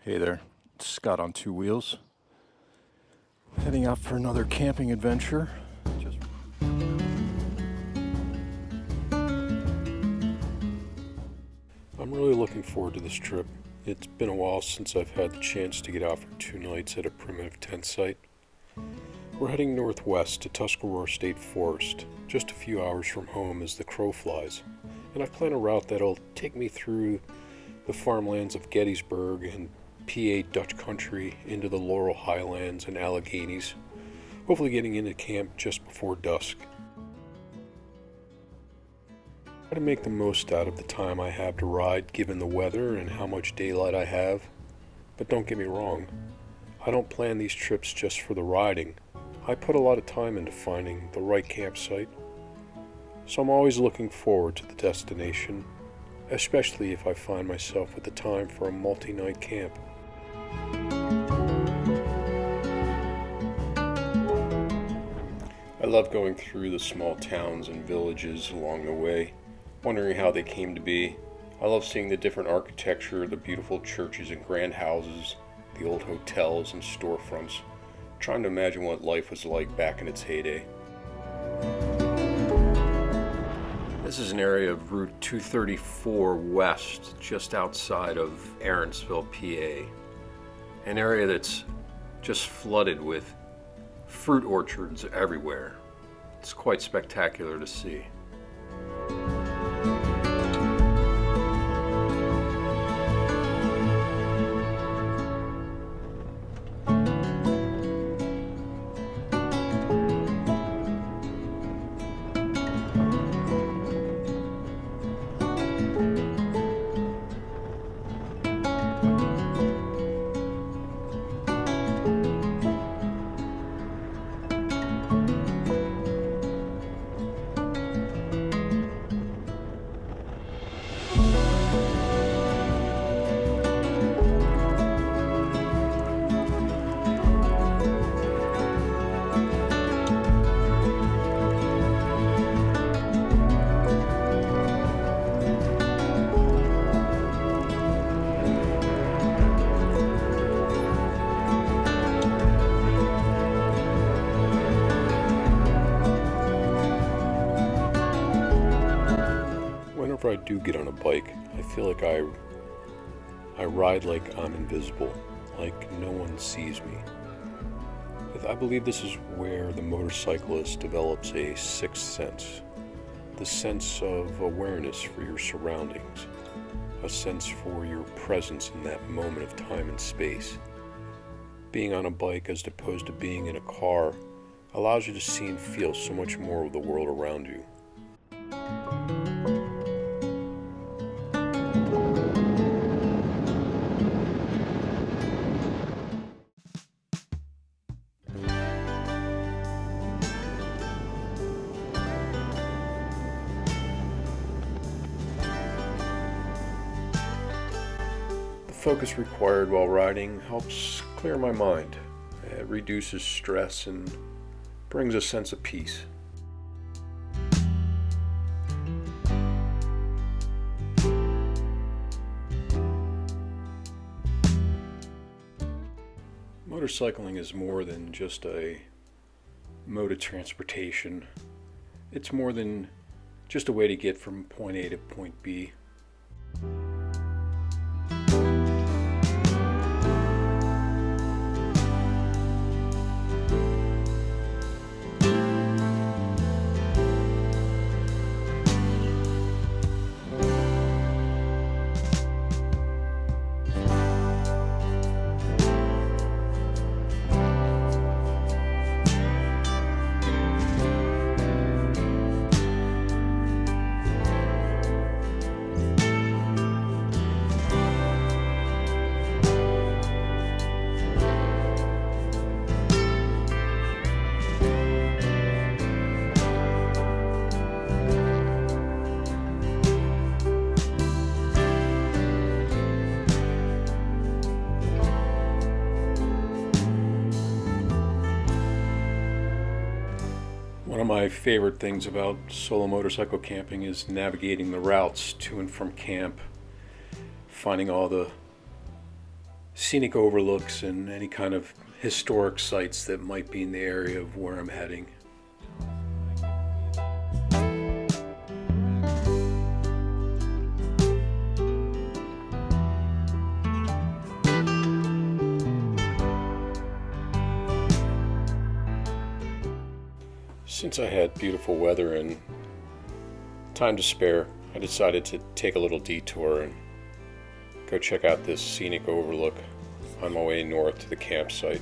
Hey there, it's Scott on two wheels. Heading out for another camping adventure. I'm really looking forward to this trip. It's been a while since I've had the chance to get out for 2 nights at a primitive tent site. We're heading northwest to Tuscarora State Forest, just a few hours from home as the crow flies, and I've planned a route that'll take me through the farmlands of Gettysburg and PA Dutch country into the Laurel Highlands and Alleghenies, hopefully getting into camp just before dusk. Try to make the most out of the time I have to ride given the weather and how much daylight I have, but don't get me wrong, I don't plan these trips just for the riding. I put a lot of time into finding the right campsite, so I'm always looking forward to the destination, especially if I find myself with the time for a multi-night camp. I love going through the small towns and villages along the way, wondering how they came to be. I love seeing the different architecture, the beautiful churches and grand houses, the old hotels and storefronts, trying to imagine what life was like back in its heyday. This is an area of Route 234 West, just outside of Aaronsville, PA. An area that's just flooded with fruit orchards everywhere. It's quite spectacular to see. Whenever I do get on a bike, I feel like I ride like I'm invisible, like no one sees me. I believe this is where the motorcyclist develops a sixth sense, the sense of awareness for your surroundings, a sense for your presence in that moment of time and space. Being on a bike as opposed to being in a car allows you to see and feel so much more of the world around you. The focus required while riding helps clear my mind. It reduces stress and brings a sense of peace. Motorcycling is more than just a mode of transportation. It's more than just a way to get from point A to point B. One of my favorite things about solo motorcycle camping is navigating the routes to and from camp, finding all the scenic overlooks and any kind of historic sites that might be in the area of where I'm heading. Since I had beautiful weather and time to spare, I decided to take a little detour and go check out this scenic overlook on my way north to the campsite.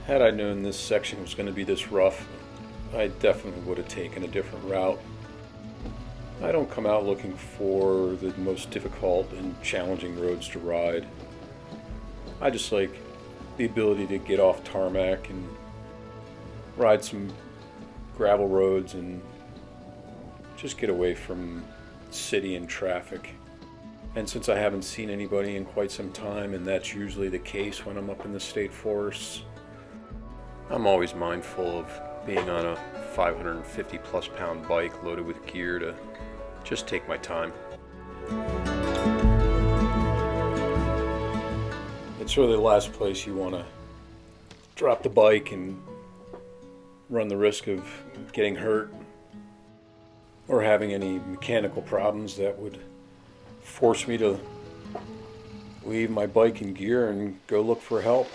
Had I known this section was going to be this rough, I definitely would have taken a different route. I don't come out looking for the most difficult and challenging roads to ride. I just like the ability to get off tarmac and ride some gravel roads and just get away from city and traffic. And since I haven't seen anybody in quite some time, and that's usually the case when I'm up in the state forests, I'm always mindful of being on a 550 plus pound bike loaded with gear to just take my time. It's really the last place you want to drop the bike and run the risk of getting hurt or having any mechanical problems that would force me to leave my bike and gear and go look for help.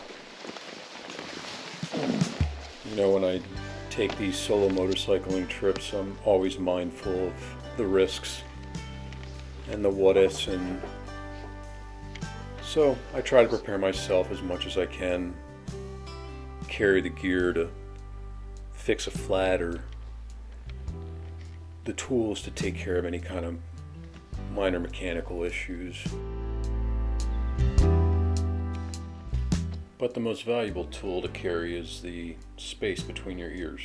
You know, when I take these solo motorcycling trips, I'm always mindful of the risks and the what ifs, and so I try to prepare myself as much as I can, carry the gear to fix a flat or the tools to take care of any kind of minor mechanical issues. But the most valuable tool to carry is the space between your ears.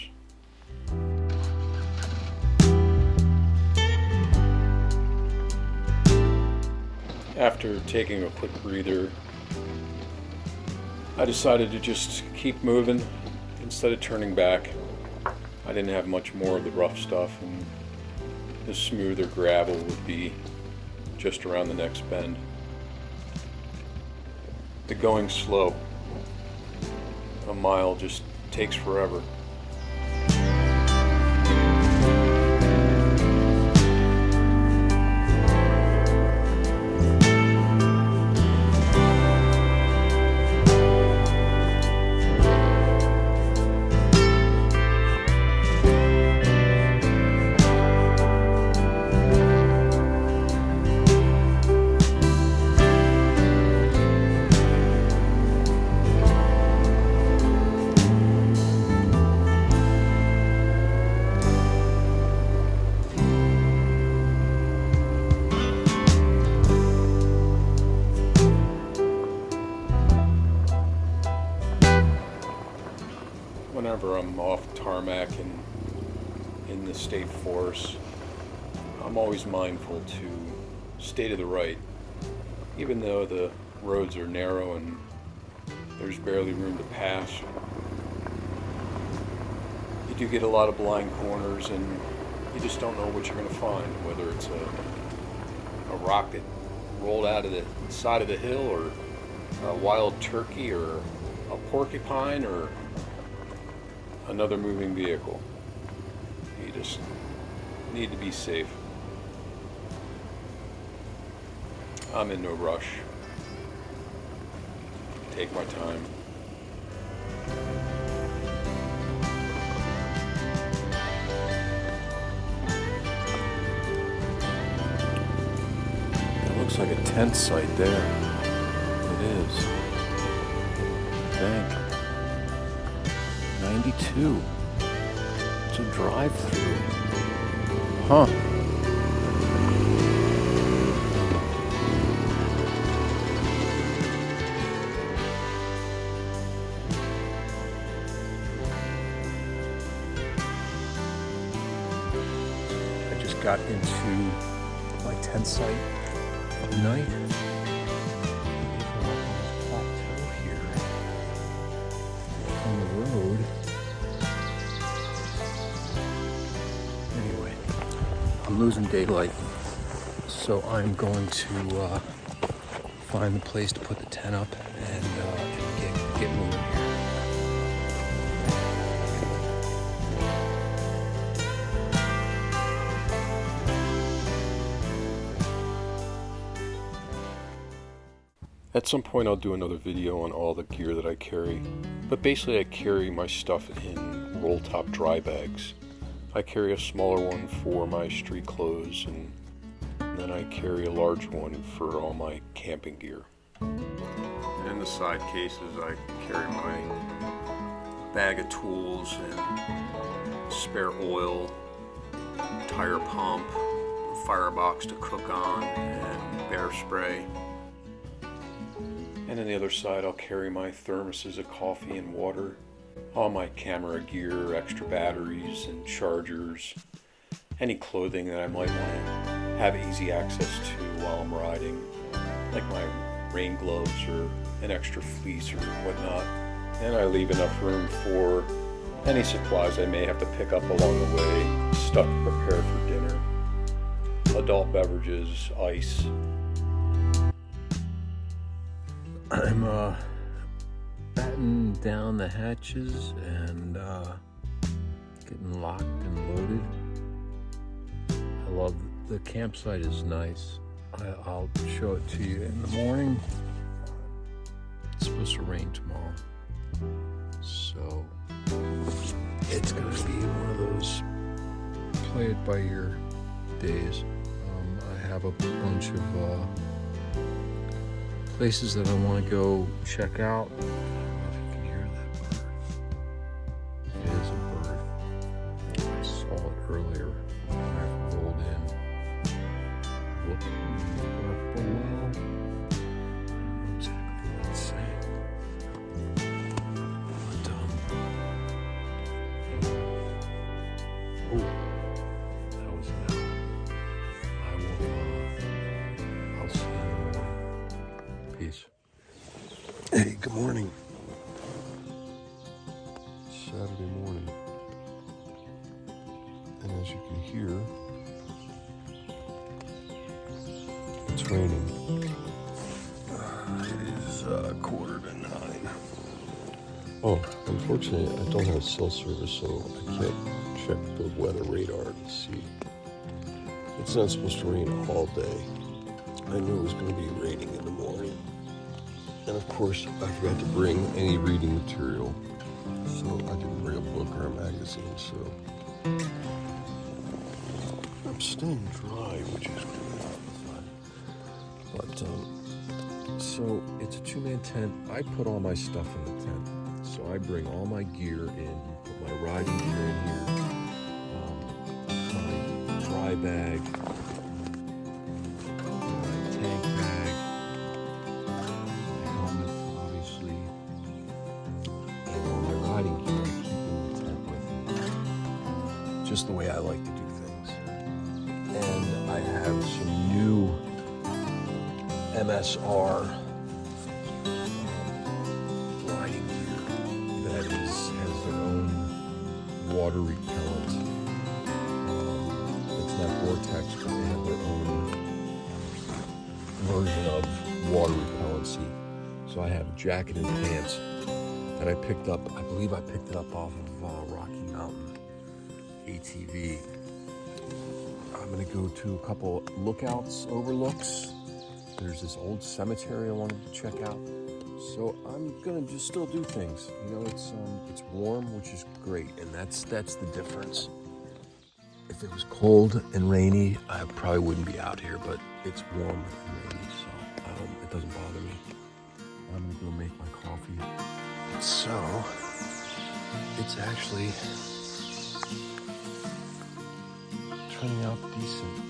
After taking a quick breather, I decided to just keep moving instead of turning back. I didn't have much more of the rough stuff, and the smoother gravel would be just around the next bend. The going slow. A mile just takes forever. Whenever I'm off tarmac and in the state forest, I'm always mindful to stay to the right. Even though the roads are narrow and there's barely room to pass, you do get a lot of blind corners and you just don't know what you're going to find, whether it's a rock that rolled out of the side of the hill or a wild turkey or a porcupine or another moving vehicle. You just need to be safe. I'm in no rush. Take my time. That looks like a tent site there. It is. Bank. 92. It's a drive-through. Huh. I just got into my tent site at night. Plateau here on the road. Anyway, I'm losing daylight, so I'm going to find the place to put the tent up and get moving here. At some point I'll do another video on all the gear that I carry, but basically I carry my stuff in roll-top dry bags. I carry a smaller one for my street clothes, and then I carry a large one for all my camping gear. And in the side cases I carry my bag of tools and spare oil, tire pump, firebox to cook on, and bear spray. And on the other side, I'll carry my thermoses of coffee and water, all my camera gear, extra batteries and chargers, any clothing that I might want to have easy access to while I'm riding, like my rain gloves or an extra fleece or whatnot. And I leave enough room for any supplies I may have to pick up along the way, stuff to prepare for dinner, adult beverages, ice. I'm battening down the hatches and getting locked and loaded. I love the campsite is nice. I'll show it to you in the morning. It's supposed to rain tomorrow, so it's gonna be one of those play it by ear days. I have a bunch of places that I want to go check out. I don't know if you can hear that bird. It is a bird. I saw it earlier when I rolled in. Looking up below. I don't know exactly what it's saying. But, that was an owl. I'll see you in the morning. Peace. Hey, good morning. Saturday morning. And as you can hear, it's raining. It is 8:45. Oh, unfortunately, I don't have cell service, so I can't check the weather radar to see. It's not supposed to rain all day. I knew it was going to be raining in the morning. And of course, I forgot to bring any reading material. So I didn't bring a book or a magazine, so I'm staying dry, which is good. But, so it's a two-man tent. I put all my stuff in the tent. So I bring all my gear in, put my riding gear in here, my dry bag, tank bag, my helmet, obviously, and all my riding gear I keep in the tent with me, just the way I like to do things. And I have some new MSR riding gear that has their own water repellent. It's not Vortex, but they have their own version of water repellency. So I have a jacket and pants that I picked up. I believe I picked it up off of Rocky Mountain ATV. I'm gonna go to a couple lookouts, overlooks. There's this old cemetery I wanted to check out. So I'm gonna just still do things. You know, it's warm, which is great, and that's the difference. If it was cold and rainy, I probably wouldn't be out here, but it's warm and rainy, so it doesn't bother me. I'm gonna go make my coffee. So it's actually turning out decent.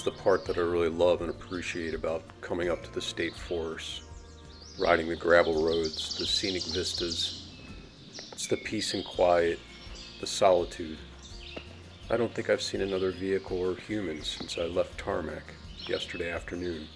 The part that I really love and appreciate about coming up to the state forest, riding the gravel roads, the scenic vistas. It's the peace and quiet, the solitude. I don't think I've seen another vehicle or human since I left tarmac yesterday afternoon.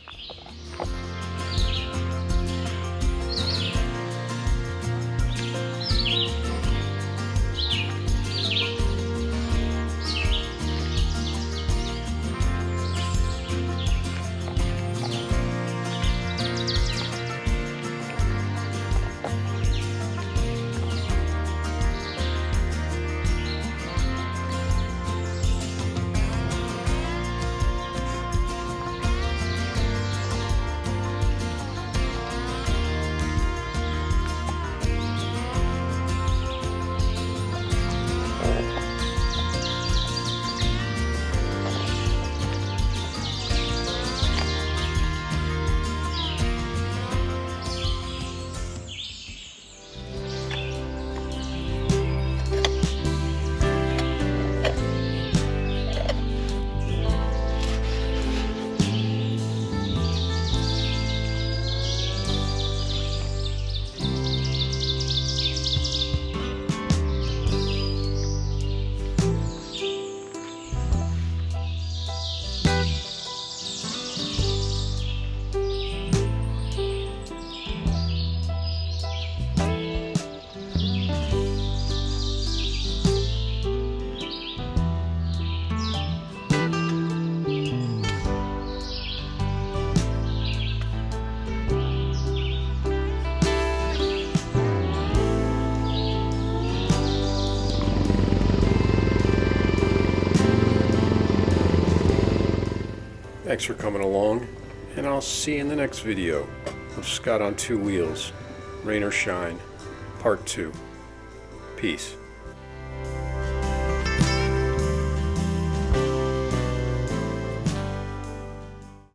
Thanks for coming along, and I'll see you in the next video of Scott on Two Wheels, Rain or Shine, Part 2. Peace.